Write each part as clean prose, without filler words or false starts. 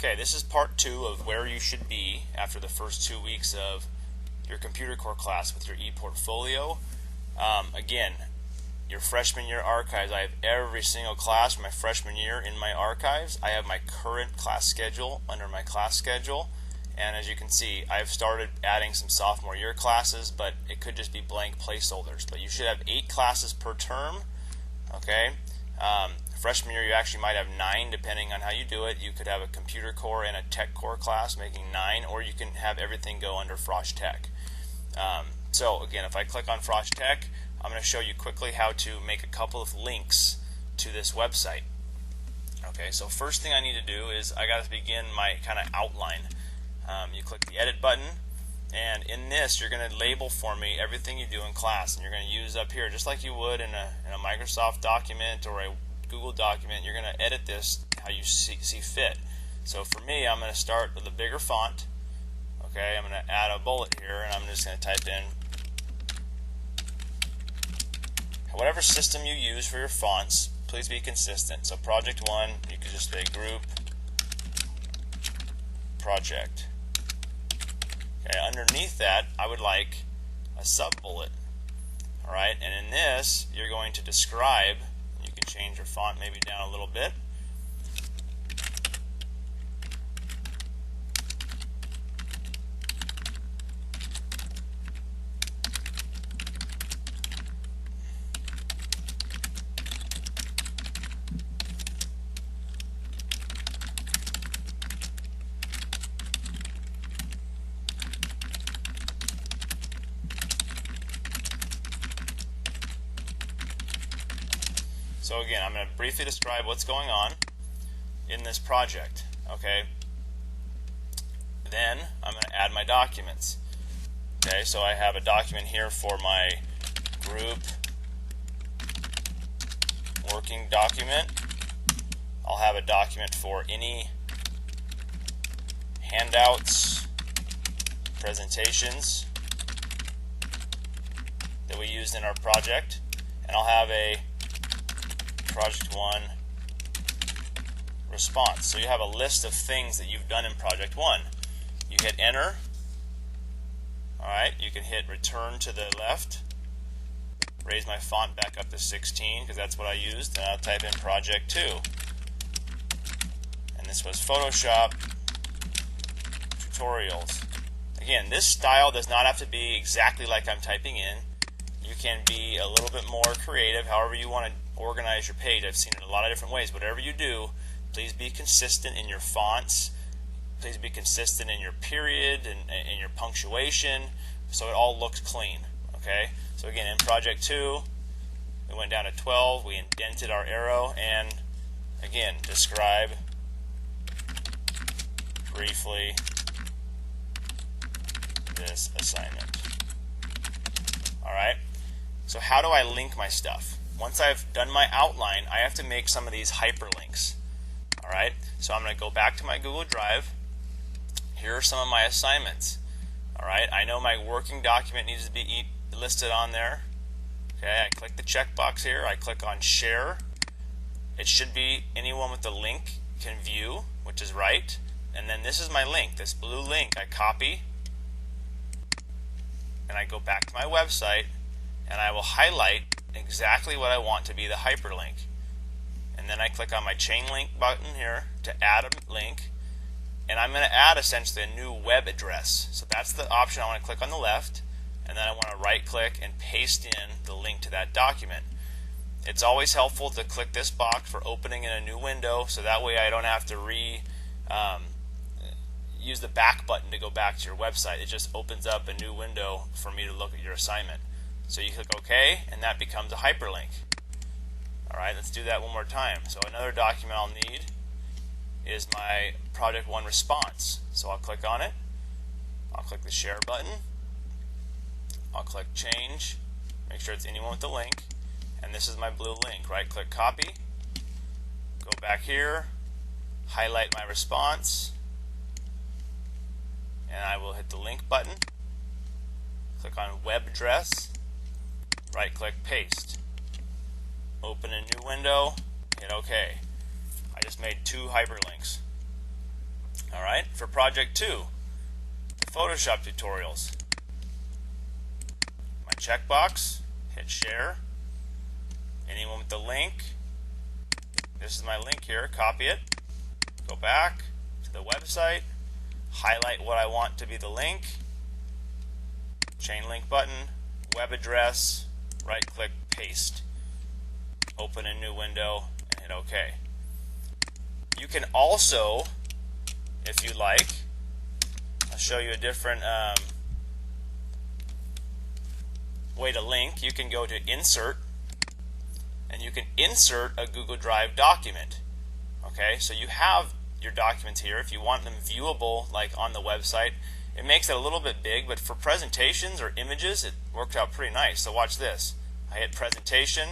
Okay, this is part 2 of where you should be after the first 2 weeks of your computer core class with your ePortfolio. Again, your freshman year archives, I have every single class from my freshman year in my archives. I have my current class schedule under my class schedule, and as you can see, I've started adding some sophomore year classes, but it could just be blank placeholders. But you should have 8 classes per term. Okay, freshman year you actually might have 9 depending on how you do it. You could have a computer core and a tech core class making 9, or you can have everything go under Frosh Tech. So again, if I click on Frosh Tech, I'm going to show you quickly how to make a couple of links to this website. Okay, so first thing I need to do is I got to begin my kind of outline. You click the edit button, and in this you're going to label for me everything you do in class, and you're going to use up here just like you would in a Microsoft document or a Google document. You're going to edit this how you see fit. So for me, I'm going to start with a bigger font. Okay, I'm going to add a bullet here, and I'm just going to type in whatever system you use for your fonts. Please be consistent. So project 1, you could just say group project. Okay, underneath that, I would like a sub bullet. All right, and in this, you're going to describe. You can change your font maybe down a little bit. So again, I'm going to briefly describe what's going on in this project. Okay. Then I'm going to add my documents. Okay, so I have a document here for my group working document. I'll have a document for any handouts, presentations that we used in our project, and I'll have a Project 1 response. So you have a list of things that you've done in Project 1. You hit enter. Alright, you can hit return to the left. Raise my font back up to 16 because that's what I used. And I'll type in Project 2. And this was Photoshop tutorials. Again, this style does not have to be exactly like I'm typing in. You can be a little bit more creative, however you want to organize your page. I've seen it a lot of different ways. Whatever you do, please be consistent in your fonts. Please be consistent in your period and in your punctuation, so it all looks clean. Okay. So again, in Project 2, we went down to 12. We indented our arrow, and again, describe briefly this assignment. All right. So how do I link my stuff? Once I've done my outline, I have to make some of these hyperlinks. All right, so I'm going to go back to my Google Drive. Here are some of my assignments. All right, I know my working document needs to be listed on there. Okay, I click the checkbox here. I click on share. It should be anyone with the link can view, which is right. And then this is my link, this blue link. I copy, and I go back to my website, and I will highlight exactly what I want to be the hyperlink. And then I click on my chain link button here to add a link, and I'm going to add essentially a new web address. So that's the option I want to click on the left, and then I want to right click and paste in the link to that document. It's always helpful to click this box for opening in a new window, so that way I don't have to use the back button to go back to your website. It just opens up a new window for me to look at your assignment. So you click OK, and that becomes a hyperlink. Alright, let's do that one more time. So another document I'll need is my Project 1 response. So I'll click on it. I'll click the share button. I'll click change. Make sure it's anyone with the link. And this is my blue link. Right click copy. Go back here. Highlight my response. And I will hit the link button. Click on web address. Right click paste. Open a new window, hit OK. I just made 2 hyperlinks. Alright, for project 2, Photoshop tutorials. My checkbox, hit share. Anyone with the link, this is my link here, copy it, go back to the website, highlight what I want to be the link, chain link button, web address, right click, paste. Open a new window and hit OK. You can also, if you like, I'll show you a different way to link. You can go to Insert, and you can insert a Google Drive document. Okay, so you have your documents here. If you want them viewable, like on the website, it makes it a little bit big, but for presentations or images, it worked out pretty nice. So watch this. I hit Presentation.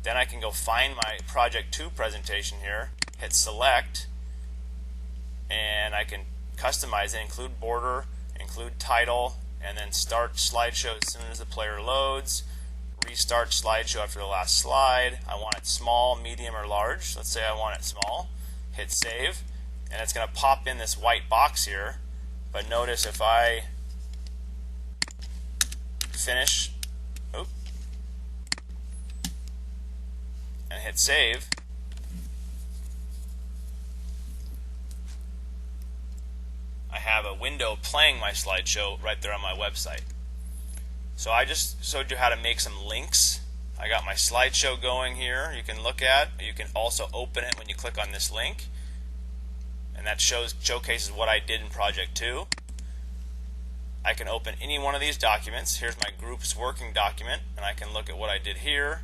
Then I can go find my Project 2 presentation here, hit Select, and I can customize it, include border, include title, and then start slideshow as soon as the player loads, restart slideshow after the last slide. I want it small, medium, or large. Let's say I want it small. Hit Save, and it's going to pop in this white box here. But notice if I finish, and hit Save, I have a window playing my slideshow right there on my website. So I just showed you how to make some links. I got my slideshow going here you can look at. You can also open it when you click on this link, and that showcases what I did in Project 2. I can open any one of these documents. Here's my group's working document, and I can look at what I did here.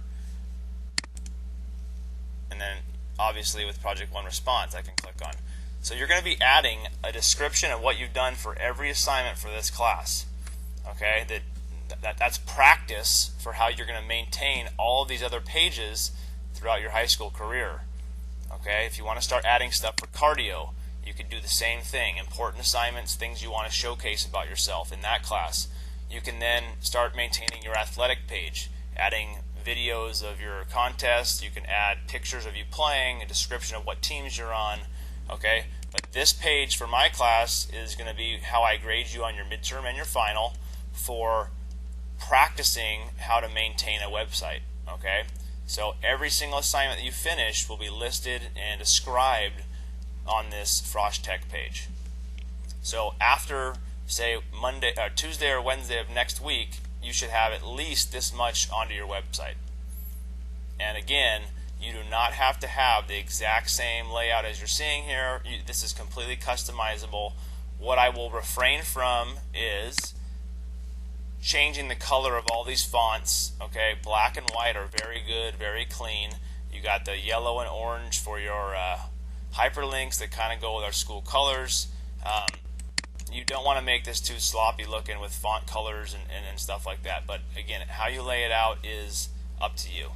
And then obviously with Project 1 response I can click on. So you're going to be adding a description of what you've done for every assignment for this class. Okay, that's practice for how you're going to maintain all of these other pages throughout your high school career. Okay, if you want to start adding stuff for cardio, you could do the same thing. Important assignments, things you want to showcase about yourself in that class. You can then start maintaining your athletic page, adding videos of your contests. You can add pictures of you playing, a description of what teams you're on. Okay, but this page for my class is going to be how I grade you on your midterm and your final for practicing how to maintain a website. Okay, so every single assignment that you finish will be listed and described on this Frosh Tech page. So after, say, Tuesday or Wednesday of next week, you should have at least this much onto your website. And again, you do not have to have the exact same layout as you're seeing here. This is completely customizable. What I will refrain from is changing the color of all these fonts. Okay, black and white are very good, very clean. You got the yellow and orange for your hyperlinks that kind of go with our school colors. You don't want to make this too sloppy looking with font colors and stuff like that. But again, how you lay it out is up to you.